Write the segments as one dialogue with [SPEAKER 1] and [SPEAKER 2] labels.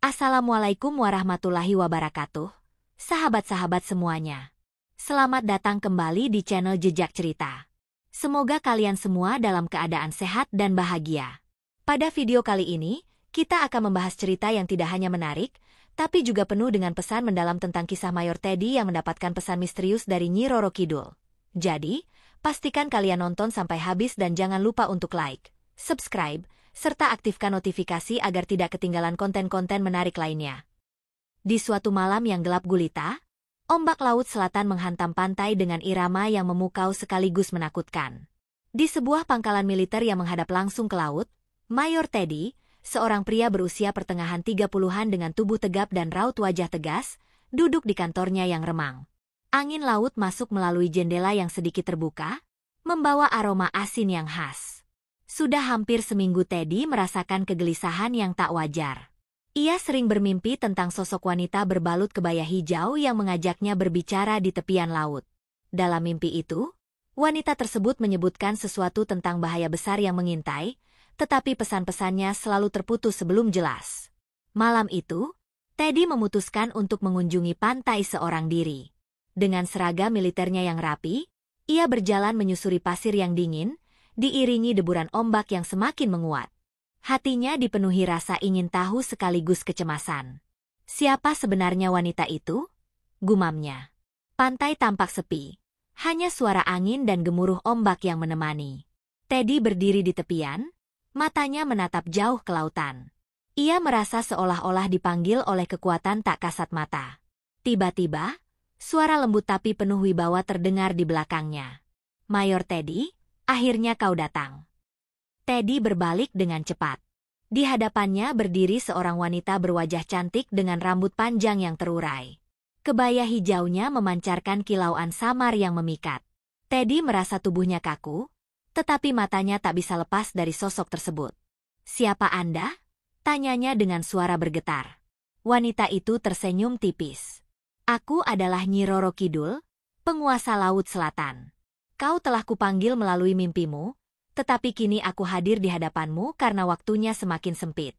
[SPEAKER 1] Assalamualaikum warahmatullahi wabarakatuh, sahabat-sahabat semuanya. Selamat datang kembali di channel Jejak Cerita. Semoga kalian semua dalam keadaan sehat dan bahagia. Pada video kali ini, kita akan membahas cerita yang tidak hanya menarik, tapi juga penuh dengan pesan mendalam tentang kisah Mayor Teddy yang mendapatkan pesan misterius dari Nyi Roro Kidul. Jadi, pastikan kalian nonton sampai habis dan jangan lupa untuk like, subscribe, serta aktifkan notifikasi agar tidak ketinggalan konten-konten menarik lainnya. Di suatu malam yang gelap gulita, ombak laut selatan menghantam pantai dengan irama yang memukau sekaligus menakutkan. Di sebuah pangkalan militer yang menghadap langsung ke laut, Mayor Teddy, seorang pria berusia pertengahan 30-an dengan tubuh tegap dan raut wajah tegas, duduk di kantornya yang remang. Angin laut masuk melalui jendela yang sedikit terbuka, membawa aroma asin yang khas. Sudah hampir seminggu Teddy merasakan kegelisahan yang tak wajar. Ia sering bermimpi tentang sosok wanita berbalut kebaya hijau yang mengajaknya berbicara di tepian laut. Dalam mimpi itu, wanita tersebut menyebutkan sesuatu tentang bahaya besar yang mengintai, tetapi pesan-pesannya selalu terputus sebelum jelas. Malam itu, Teddy memutuskan untuk mengunjungi pantai seorang diri. Dengan seragam militernya yang rapi, ia berjalan menyusuri pasir yang dingin, diiringi deburan ombak yang semakin menguat. Hatinya dipenuhi rasa ingin tahu sekaligus kecemasan. Siapa sebenarnya wanita itu? Gumamnya. Pantai tampak sepi. Hanya suara angin dan gemuruh ombak yang menemani. Teddy berdiri di tepian, matanya menatap jauh ke lautan. Ia merasa seolah-olah dipanggil oleh kekuatan tak kasat mata. Tiba-tiba, suara lembut tapi penuh wibawa terdengar di belakangnya. Mayor Teddy, akhirnya kau datang. Teddy berbalik dengan cepat. Di hadapannya berdiri seorang wanita berwajah cantik dengan rambut panjang yang terurai. Kebaya hijaunya memancarkan kilauan samar yang memikat. Teddy merasa tubuhnya kaku, tetapi matanya tak bisa lepas dari sosok tersebut. Siapa Anda? Tanyanya dengan suara bergetar. Wanita itu tersenyum tipis. Aku adalah Nyi Roro Kidul, penguasa Laut Selatan. Kau telah kupanggil melalui mimpimu, tetapi kini aku hadir di hadapanmu karena waktunya semakin sempit.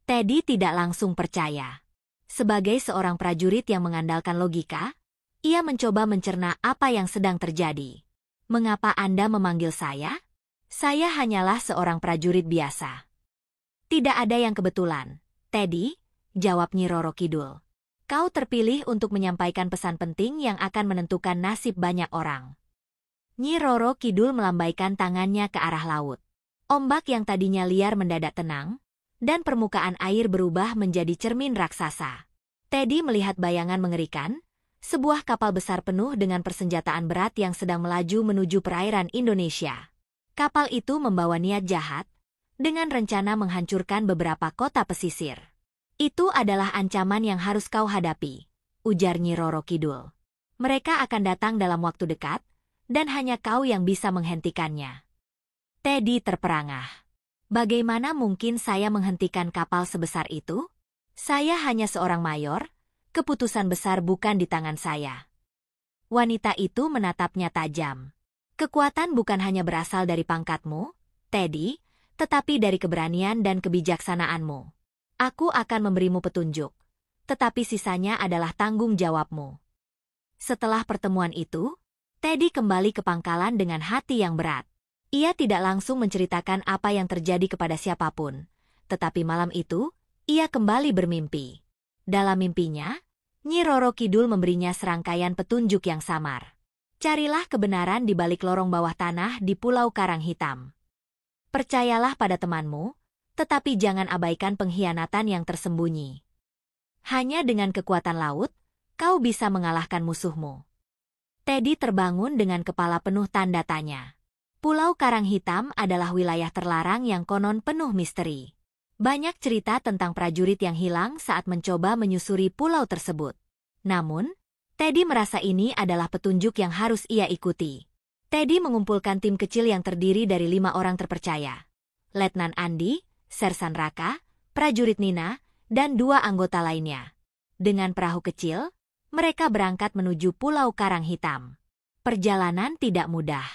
[SPEAKER 1] Teddy tidak langsung percaya. Sebagai seorang prajurit yang mengandalkan logika, ia mencoba mencerna apa yang sedang terjadi. Mengapa Anda memanggil saya? Saya hanyalah seorang prajurit biasa. Tidak ada yang kebetulan, Teddy, jawab Nyi Roro Kidul. Kau terpilih untuk menyampaikan pesan penting yang akan menentukan nasib banyak orang. Nyi Roro Kidul melambaikan tangannya ke arah laut. Ombak yang tadinya liar mendadak tenang, dan permukaan air berubah menjadi cermin raksasa. Teddy melihat bayangan mengerikan, sebuah kapal besar penuh dengan persenjataan berat yang sedang melaju menuju perairan Indonesia. Kapal itu membawa niat jahat, dengan rencana menghancurkan beberapa kota pesisir. Itu adalah ancaman yang harus kau hadapi, ujar Nyi Roro Kidul. Mereka akan datang dalam waktu dekat, dan hanya kau yang bisa menghentikannya. Teddy terperangah. Bagaimana mungkin saya menghentikan kapal sebesar itu? Saya hanya seorang mayor, keputusan besar bukan di tangan saya. Wanita itu menatapnya tajam. Kekuatan bukan hanya berasal dari pangkatmu, Teddy, tetapi dari keberanian dan kebijaksanaanmu. Aku akan memberimu petunjuk, tetapi sisanya adalah tanggung jawabmu. Setelah pertemuan itu, Teddy kembali ke pangkalan dengan hati yang berat. Ia tidak langsung menceritakan apa yang terjadi kepada siapapun, tetapi malam itu, ia kembali bermimpi. Dalam mimpinya, Nyi Roro Kidul memberinya serangkaian petunjuk yang samar. Carilah kebenaran di balik lorong bawah tanah di Pulau Karang Hitam. Percayalah pada temanmu, tetapi jangan abaikan pengkhianatan yang tersembunyi. Hanya dengan kekuatan laut, kau bisa mengalahkan musuhmu. Teddy terbangun dengan kepala penuh tanda tanya. Pulau Karang Hitam adalah wilayah terlarang yang konon penuh misteri. Banyak cerita tentang prajurit yang hilang saat mencoba menyusuri pulau tersebut. Namun, Teddy merasa ini adalah petunjuk yang harus ia ikuti. Teddy mengumpulkan tim kecil yang terdiri dari 5 orang terpercaya. Letnan Andi, Sersan Raka, prajurit Nina, dan 2 anggota lainnya. Dengan perahu kecil, mereka berangkat menuju Pulau Karang Hitam. Perjalanan tidak mudah.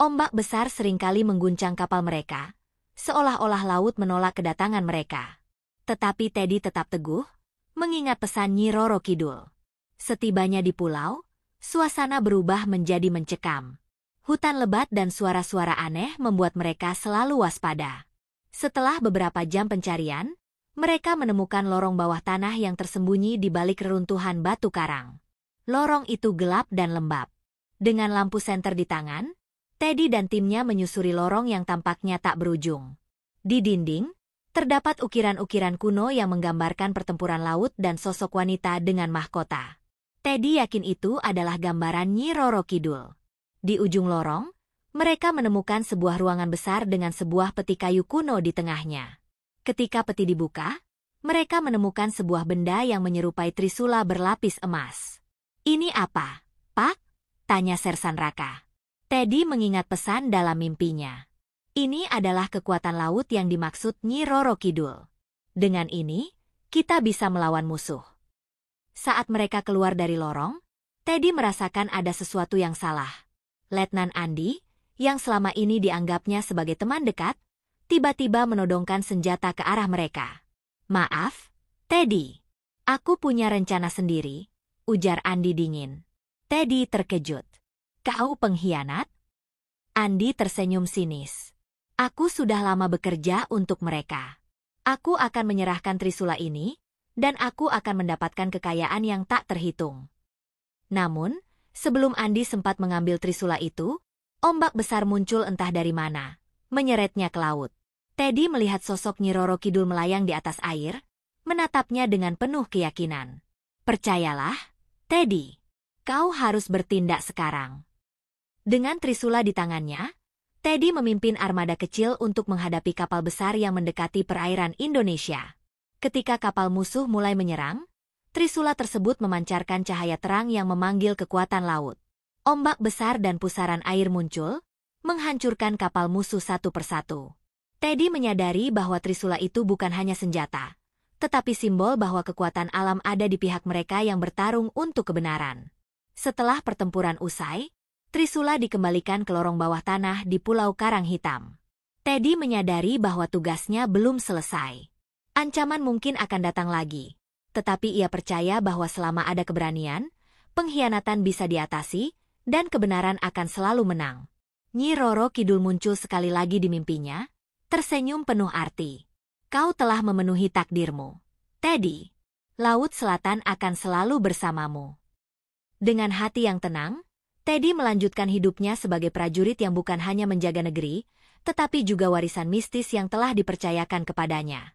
[SPEAKER 1] Ombak besar seringkali mengguncang kapal mereka, seolah-olah laut menolak kedatangan mereka. Tetapi Teddy tetap teguh, mengingat pesan Nyi Roro Kidul. Setibanya di pulau, suasana berubah menjadi mencekam. Hutan lebat dan suara-suara aneh membuat mereka selalu waspada. Setelah beberapa jam pencarian, mereka menemukan lorong bawah tanah yang tersembunyi di balik reruntuhan batu karang. Lorong itu gelap dan lembab. Dengan lampu senter di tangan, Teddy dan timnya menyusuri lorong yang tampaknya tak berujung. Di dinding, terdapat ukiran-ukiran kuno yang menggambarkan pertempuran laut dan sosok wanita dengan mahkota. Teddy yakin itu adalah gambaran Nyi Roro Kidul. Di ujung lorong, mereka menemukan sebuah ruangan besar dengan sebuah peti kayu kuno di tengahnya. Ketika peti dibuka, mereka menemukan sebuah benda yang menyerupai trisula berlapis emas. "Ini apa, Pak?" tanya Sersan Raka. Teddy mengingat pesan dalam mimpinya. Ini adalah kekuatan laut yang dimaksud Nyi Roro Kidul. Dengan ini, kita bisa melawan musuh. Saat mereka keluar dari lorong, Teddy merasakan ada sesuatu yang salah. Letnan Andi, yang selama ini dianggapnya sebagai teman dekat, tiba-tiba menodongkan senjata ke arah mereka. "Maaf, Teddy. Aku punya rencana sendiri," ujar Andi dingin. Teddy terkejut. "Kau pengkhianat?" Andi tersenyum sinis. "Aku sudah lama bekerja untuk mereka. Aku akan menyerahkan trisula ini, dan aku akan mendapatkan kekayaan yang tak terhitung." Namun, sebelum Andi sempat mengambil trisula itu, ombak besar muncul entah dari mana, menyeretnya ke laut. Teddy melihat sosok Nyi Roro Kidul melayang di atas air, menatapnya dengan penuh keyakinan. "Percayalah, Teddy, kau harus bertindak sekarang." Dengan trisula di tangannya, Teddy memimpin armada kecil untuk menghadapi kapal besar yang mendekati perairan Indonesia. Ketika kapal musuh mulai menyerang, trisula tersebut memancarkan cahaya terang yang memanggil kekuatan laut. Ombak besar dan pusaran air muncul, menghancurkan kapal musuh satu persatu. Teddy menyadari bahwa trisula itu bukan hanya senjata, tetapi simbol bahwa kekuatan alam ada di pihak mereka yang bertarung untuk kebenaran. Setelah pertempuran usai, trisula dikembalikan ke lorong bawah tanah di Pulau Karang Hitam. Teddy menyadari bahwa tugasnya belum selesai. Ancaman mungkin akan datang lagi, tetapi ia percaya bahwa selama ada keberanian, pengkhianatan bisa diatasi, dan kebenaran akan selalu menang. Nyi Roro Kidul muncul sekali lagi di mimpinya, tersenyum penuh arti. "Kau telah memenuhi takdirmu, Teddy. Laut Selatan akan selalu bersamamu." Dengan hati yang tenang, Teddy melanjutkan hidupnya sebagai prajurit yang bukan hanya menjaga negeri, tetapi juga warisan mistis yang telah dipercayakan kepadanya.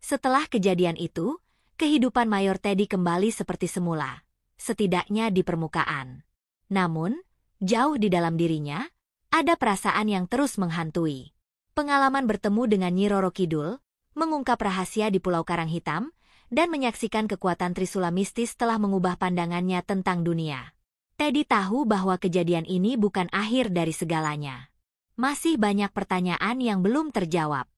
[SPEAKER 1] Setelah kejadian itu, kehidupan Mayor Teddy kembali seperti semula, setidaknya di permukaan. Namun, jauh di dalam dirinya, ada perasaan yang terus menghantui. Pengalaman bertemu dengan Nyi Roro Kidul, mengungkap rahasia di Pulau Karang Hitam, dan menyaksikan kekuatan trisula mistis telah mengubah pandangannya tentang dunia. Teddy tahu bahwa kejadian ini bukan akhir dari segalanya. Masih banyak pertanyaan yang belum terjawab.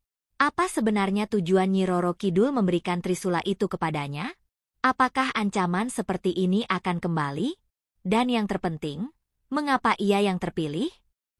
[SPEAKER 1] Apa sebenarnya tujuan Nyi Roro Kidul memberikan trisula itu kepadanya? Apakah ancaman seperti ini akan kembali? Dan yang terpenting, mengapa ia yang terpilih?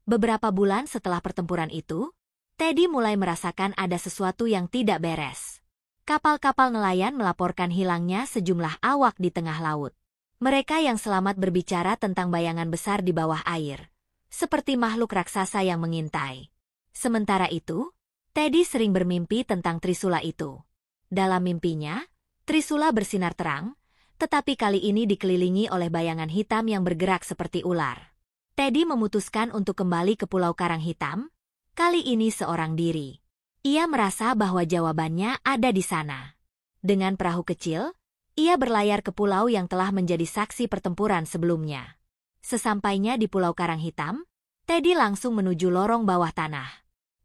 [SPEAKER 1] Beberapa bulan setelah pertempuran itu, Teddy mulai merasakan ada sesuatu yang tidak beres. Kapal-kapal nelayan melaporkan hilangnya sejumlah awak di tengah laut. Mereka yang selamat berbicara tentang bayangan besar di bawah air, seperti makhluk raksasa yang mengintai. Sementara itu, Teddy sering bermimpi tentang trisula itu. Dalam mimpinya, trisula bersinar terang, tetapi kali ini dikelilingi oleh bayangan hitam yang bergerak seperti ular. Teddy memutuskan untuk kembali ke Pulau Karang Hitam, kali ini seorang diri. Ia merasa bahwa jawabannya ada di sana. Dengan perahu kecil, ia berlayar ke pulau yang telah menjadi saksi pertempuran sebelumnya. Sesampainya di Pulau Karang Hitam, Teddy langsung menuju lorong bawah tanah.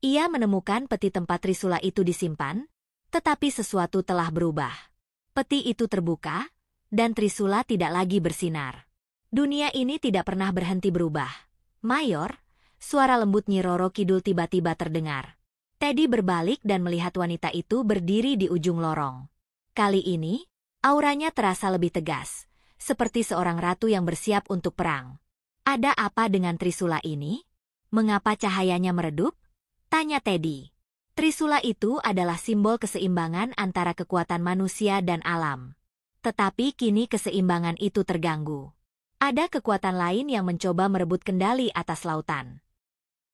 [SPEAKER 1] Ia menemukan peti tempat trisula itu disimpan, tetapi sesuatu telah berubah. Peti itu terbuka, dan trisula tidak lagi bersinar. Dunia ini tidak pernah berhenti berubah. "Mayor," suara lembut Nyi Roro Kidul tiba-tiba terdengar. Teddy berbalik dan melihat wanita itu berdiri di ujung lorong. Kali ini, auranya terasa lebih tegas, seperti seorang ratu yang bersiap untuk perang. "Ada apa dengan trisula ini? Mengapa cahayanya meredup?" tanya Teddy. Trisula itu adalah simbol keseimbangan antara kekuatan manusia dan alam. Tetapi kini keseimbangan itu terganggu. Ada kekuatan lain yang mencoba merebut kendali atas lautan.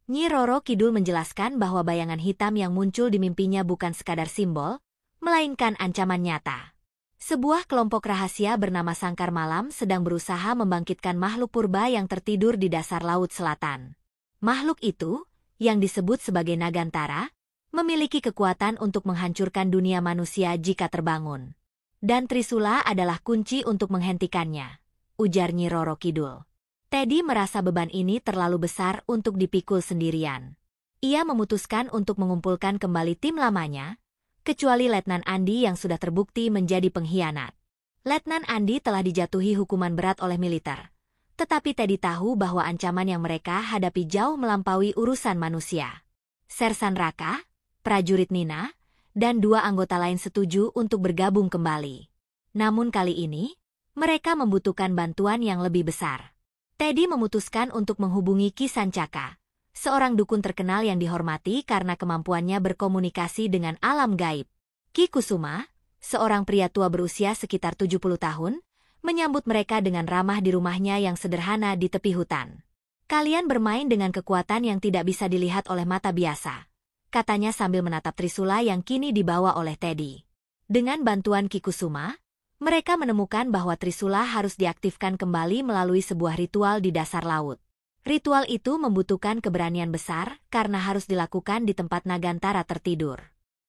[SPEAKER 1] Nyi Roro Kidul menjelaskan bahwa bayangan hitam yang muncul di mimpinya bukan sekadar simbol, melainkan ancaman nyata. Sebuah kelompok rahasia bernama Sangkar Malam sedang berusaha membangkitkan makhluk purba yang tertidur di dasar Laut Selatan. Makhluk itu, yang disebut sebagai Nagantara, memiliki kekuatan untuk menghancurkan dunia manusia jika terbangun. Dan Trisula adalah kunci untuk menghentikannya, ujar Nyi Roro Kidul. Teddy merasa beban ini terlalu besar untuk dipikul sendirian. Ia memutuskan untuk mengumpulkan kembali tim lamanya, kecuali Letnan Andi yang sudah terbukti menjadi pengkhianat. Letnan Andi telah dijatuhi hukuman berat oleh militer. Tetapi Teddy tahu bahwa ancaman yang mereka hadapi jauh melampaui urusan manusia. Sersan Raka, prajurit Nina, dan 2 anggota lain setuju untuk bergabung kembali. Namun kali ini, mereka membutuhkan bantuan yang lebih besar. Teddy memutuskan untuk menghubungi Ki Sancaka, seorang dukun terkenal yang dihormati karena kemampuannya berkomunikasi dengan alam gaib. Ki Kusuma, seorang pria tua berusia sekitar 70 tahun, menyambut mereka dengan ramah di rumahnya yang sederhana di tepi hutan. Kalian bermain dengan kekuatan yang tidak bisa dilihat oleh mata biasa, katanya sambil menatap Trisula yang kini dibawa oleh Teddy. Dengan bantuan Ki Kusuma, mereka menemukan bahwa Trisula harus diaktifkan kembali melalui sebuah ritual di dasar laut. Ritual itu membutuhkan keberanian besar karena harus dilakukan di tempat Nagantara tertidur.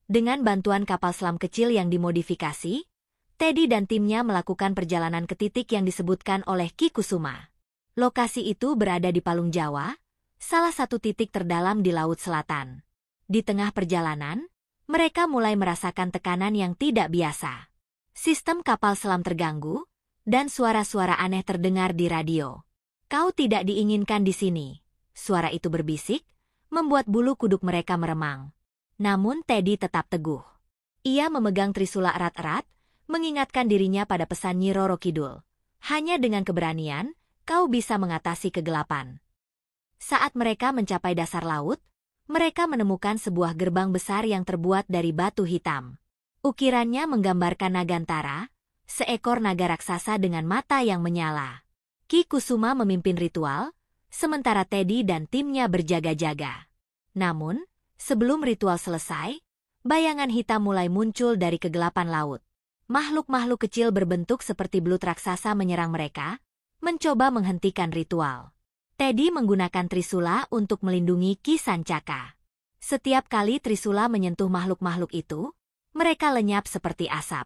[SPEAKER 1] Dengan bantuan kapal selam kecil yang dimodifikasi, Teddy dan timnya melakukan perjalanan ke titik yang disebutkan oleh Ki Kusuma. Lokasi itu berada di Palung Jawa, salah satu titik terdalam di Laut Selatan. Di tengah perjalanan, mereka mulai merasakan tekanan yang tidak biasa. Sistem kapal selam terganggu, dan suara-suara aneh terdengar di radio. Kau tidak diinginkan di sini, suara itu berbisik, membuat bulu kuduk mereka meremang. Namun Teddy tetap teguh. Ia memegang Trisula erat-erat, mengingatkan dirinya pada pesan Nyi Roro Kidul. Hanya dengan keberanian, kau bisa mengatasi kegelapan. Saat mereka mencapai dasar laut, mereka menemukan sebuah gerbang besar yang terbuat dari batu hitam. Ukirannya menggambarkan Nagantara, seekor naga raksasa dengan mata yang menyala. Ki Kusuma memimpin ritual, sementara Teddy dan timnya berjaga-jaga. Namun, sebelum ritual selesai, bayangan hitam mulai muncul dari kegelapan laut. Makhluk-makhluk kecil berbentuk seperti belut raksasa menyerang mereka, mencoba menghentikan ritual. Teddy menggunakan Trisula untuk melindungi Ki Sancaka. Setiap kali Trisula menyentuh makhluk-makhluk itu, mereka lenyap seperti asap.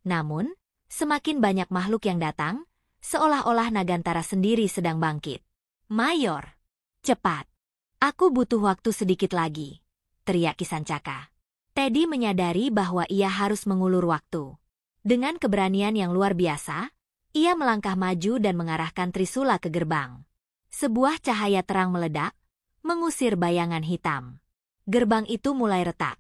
[SPEAKER 1] Namun, semakin banyak makhluk yang datang, seolah-olah Nagantara sendiri sedang bangkit. Mayor, cepat. Aku butuh waktu sedikit lagi, teriak Ki Sancaka. Teddy menyadari bahwa ia harus mengulur waktu. Dengan keberanian yang luar biasa, ia melangkah maju dan mengarahkan Trisula ke gerbang. Sebuah cahaya terang meledak, mengusir bayangan hitam. Gerbang itu mulai retak.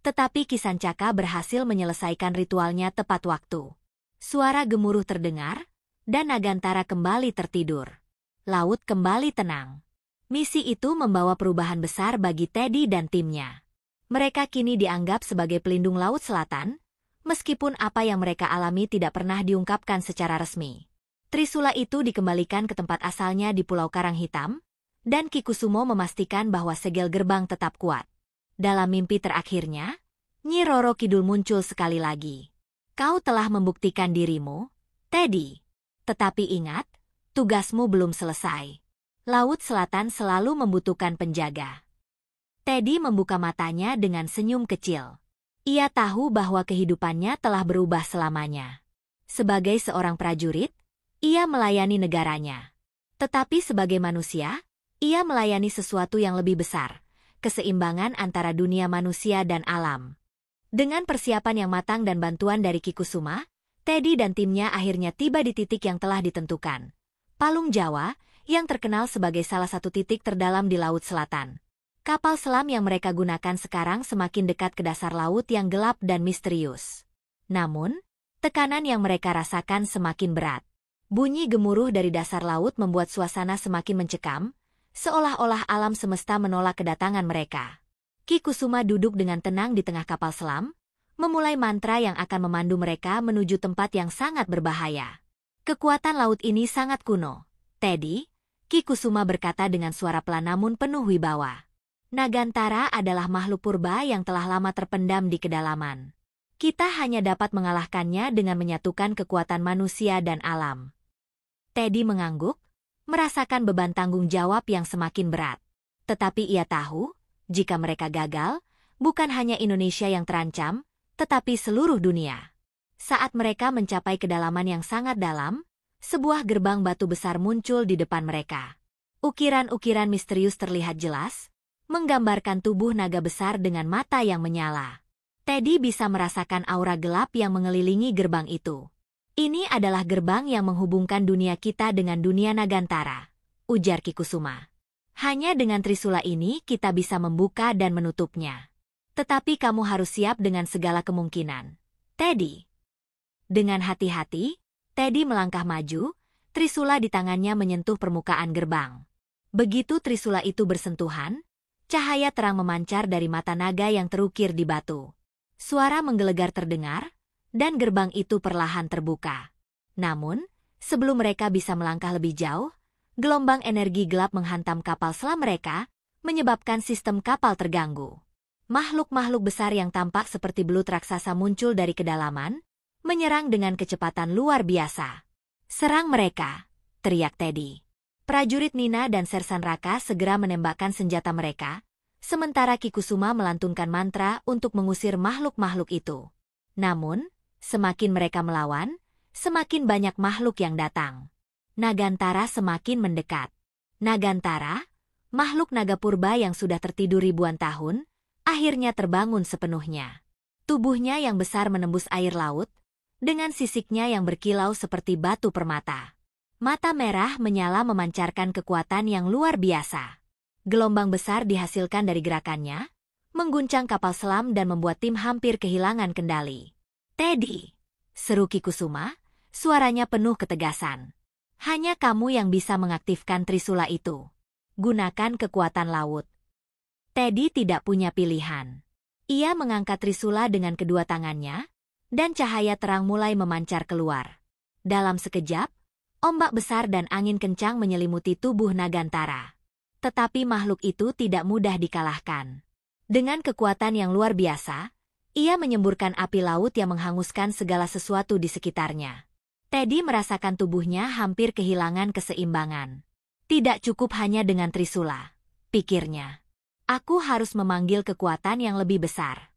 [SPEAKER 1] Tetapi Ki Sancaka berhasil menyelesaikan ritualnya tepat waktu. Suara gemuruh terdengar, dan Nagantara kembali tertidur. Laut kembali tenang. Misi itu membawa perubahan besar bagi Teddy dan timnya. Mereka kini dianggap sebagai pelindung Laut Selatan, meskipun apa yang mereka alami tidak pernah diungkapkan secara resmi. Trisula itu dikembalikan ke tempat asalnya di Pulau Karang Hitam, dan Ki Kusumo memastikan bahwa segel gerbang tetap kuat. Dalam mimpi terakhirnya, Nyi Roro Kidul muncul sekali lagi. Kau telah membuktikan dirimu, Teddy. Tetapi ingat, tugasmu belum selesai. Laut Selatan selalu membutuhkan penjaga. Teddy membuka matanya dengan senyum kecil. Ia tahu bahwa kehidupannya telah berubah selamanya. Sebagai seorang prajurit, ia melayani negaranya. Tetapi sebagai manusia, ia melayani sesuatu yang lebih besar, keseimbangan antara dunia manusia dan alam. Dengan persiapan yang matang dan bantuan dari Ki Kusuma, Teddy dan timnya akhirnya tiba di titik yang telah ditentukan. Palung Jawa, yang terkenal sebagai salah satu titik terdalam di Laut Selatan. Kapal selam yang mereka gunakan sekarang semakin dekat ke dasar laut yang gelap dan misterius. Namun, tekanan yang mereka rasakan semakin berat. Bunyi gemuruh dari dasar laut membuat suasana semakin mencekam, seolah-olah alam semesta menolak kedatangan mereka. Ki Kusuma duduk dengan tenang di tengah kapal selam, memulai mantra yang akan memandu mereka menuju tempat yang sangat berbahaya. Kekuatan laut ini sangat kuno, Teddy, Ki Kusuma berkata dengan suara pelan namun penuh wibawa. Nagantara adalah makhluk purba yang telah lama terpendam di kedalaman. Kita hanya dapat mengalahkannya dengan menyatukan kekuatan manusia dan alam. Teddy mengangguk, merasakan beban tanggung jawab yang semakin berat. Tetapi ia tahu, jika mereka gagal, bukan hanya Indonesia yang terancam, tetapi seluruh dunia. Saat mereka mencapai kedalaman yang sangat dalam, sebuah gerbang batu besar muncul di depan mereka. Ukiran-ukiran misterius terlihat jelas, menggambarkan tubuh naga besar dengan mata yang menyala. Teddy bisa merasakan aura gelap yang mengelilingi gerbang itu. Ini adalah gerbang yang menghubungkan dunia kita dengan dunia Nagantara, ujar Ki Kusuma. Hanya dengan trisula ini kita bisa membuka dan menutupnya. Tetapi kamu harus siap dengan segala kemungkinan, Teddy. Dengan hati-hati, Teddy melangkah maju, trisula di tangannya menyentuh permukaan gerbang. Begitu trisula itu bersentuhan, cahaya terang memancar dari mata naga yang terukir di batu. Suara menggelegar terdengar, dan gerbang itu perlahan terbuka. Namun, sebelum mereka bisa melangkah lebih jauh, gelombang energi gelap menghantam kapal selam mereka, menyebabkan sistem kapal terganggu. Makhluk-makhluk besar yang tampak seperti belut raksasa muncul dari kedalaman, menyerang dengan kecepatan luar biasa. Serang mereka, teriak Teddy. Prajurit Nina dan Sersan Raka segera menembakkan senjata mereka, sementara Ki Kusuma melantunkan mantra untuk mengusir makhluk-makhluk itu. Namun, semakin mereka melawan, semakin banyak makhluk yang datang. Nagantara semakin mendekat. Nagantara, makhluk naga purba yang sudah tertidur ribuan tahun, akhirnya terbangun sepenuhnya. Tubuhnya yang besar menembus air laut, dengan sisiknya yang berkilau seperti batu permata. Mata merah menyala memancarkan kekuatan yang luar biasa. Gelombang besar dihasilkan dari gerakannya, mengguncang kapal selam dan membuat tim hampir kehilangan kendali. Teddy, seru Ki Kusuma, suaranya penuh ketegasan. Hanya kamu yang bisa mengaktifkan trisula itu. Gunakan kekuatan laut. Teddy tidak punya pilihan. Ia mengangkat trisula dengan kedua tangannya, dan cahaya terang mulai memancar keluar. Dalam sekejap, ombak besar dan angin kencang menyelimuti tubuh Nagantara. Tetapi makhluk itu tidak mudah dikalahkan. Dengan kekuatan yang luar biasa, ia menyemburkan api laut yang menghanguskan segala sesuatu di sekitarnya. Teddy merasakan tubuhnya hampir kehilangan keseimbangan. Tidak cukup hanya dengan trisula, pikirnya. Aku harus memanggil kekuatan yang lebih besar.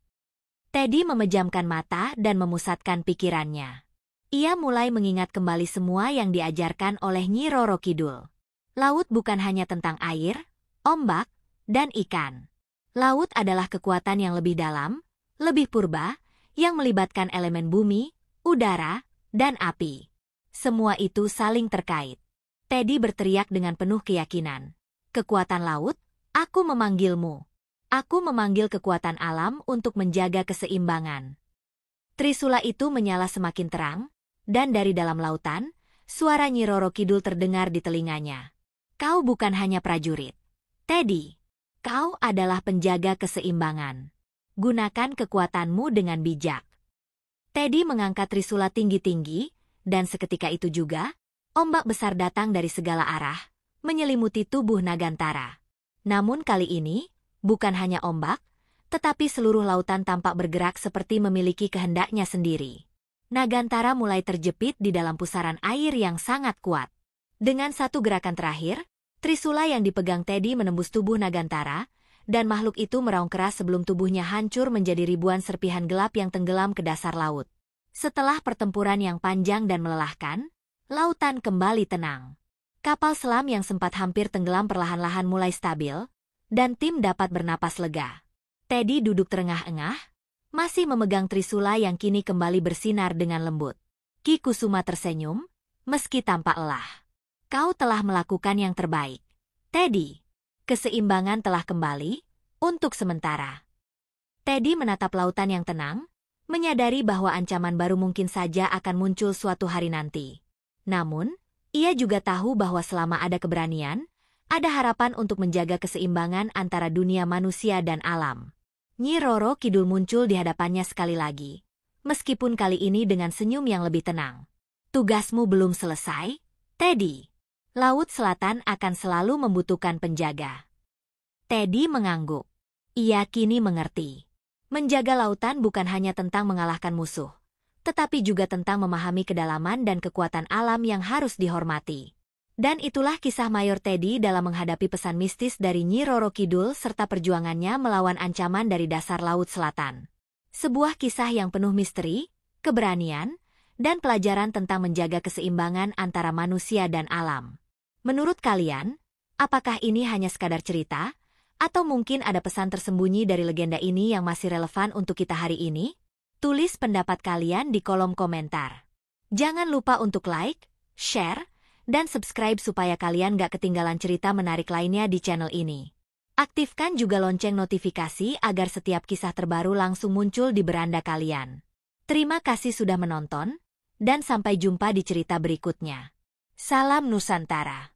[SPEAKER 1] Teddy memejamkan mata dan memusatkan pikirannya. Ia mulai mengingat kembali semua yang diajarkan oleh Nyi Roro Kidul. Laut bukan hanya tentang air, ombak, dan ikan. Laut adalah kekuatan yang lebih dalam, lebih purba, yang melibatkan elemen bumi, udara, dan api. Semua itu saling terkait. Teddy berteriak dengan penuh keyakinan. Kekuatan laut, aku memanggilmu. Aku memanggil kekuatan alam untuk menjaga keseimbangan. Trisula itu menyala semakin terang, dan dari dalam lautan, suara Nyi Roro Kidul terdengar di telinganya. Kau bukan hanya prajurit, Teddy. Kau adalah penjaga keseimbangan. Gunakan kekuatanmu dengan bijak. Teddy mengangkat trisula tinggi-tinggi, dan seketika itu juga, ombak besar datang dari segala arah, menyelimuti tubuh Nagantara. Namun kali ini, bukan hanya ombak, tetapi seluruh lautan tampak bergerak seperti memiliki kehendaknya sendiri. Nagantara mulai terjepit di dalam pusaran air yang sangat kuat. Dengan satu gerakan terakhir, trisula yang dipegang Teddy menembus tubuh Nagantara, dan makhluk itu meraung keras sebelum tubuhnya hancur menjadi ribuan serpihan gelap yang tenggelam ke dasar laut. Setelah pertempuran yang panjang dan melelahkan, lautan kembali tenang. Kapal selam yang sempat hampir tenggelam perlahan-lahan mulai stabil, dan tim dapat bernapas lega. Teddy duduk terengah-engah, masih memegang trisula yang kini kembali bersinar dengan lembut. Ki Kusuma tersenyum, meski tampak lelah. Kau telah melakukan yang terbaik, Teddy. Keseimbangan telah kembali, untuk sementara. Teddy menatap lautan yang tenang, menyadari bahwa ancaman baru mungkin saja akan muncul suatu hari nanti. Namun, ia juga tahu bahwa selama ada keberanian, ada harapan untuk menjaga keseimbangan antara dunia manusia dan alam. Nyi Roro Kidul muncul di hadapannya sekali lagi. Meskipun kali ini dengan senyum yang lebih tenang. Tugasmu belum selesai, Teddy. Laut Selatan akan selalu membutuhkan penjaga. Teddy mengangguk. Ia kini mengerti. Menjaga lautan bukan hanya tentang mengalahkan musuh, tetapi juga tentang memahami kedalaman dan kekuatan alam yang harus dihormati. Dan itulah kisah Mayor Teddy dalam menghadapi pesan mistis dari Nyi Roro Kidul serta perjuangannya melawan ancaman dari dasar Laut Selatan. Sebuah kisah yang penuh misteri, keberanian, dan pelajaran tentang menjaga keseimbangan antara manusia dan alam. Menurut kalian, apakah ini hanya sekadar cerita, atau mungkin ada pesan tersembunyi dari legenda ini yang masih relevan untuk kita hari ini? Tulis pendapat kalian di kolom komentar. Jangan lupa untuk like, share, dan subscribe supaya kalian gak ketinggalan cerita menarik lainnya di channel ini. Aktifkan juga lonceng notifikasi agar setiap kisah terbaru langsung muncul di beranda kalian. Terima kasih sudah menonton, dan sampai jumpa di cerita berikutnya. Salam Nusantara.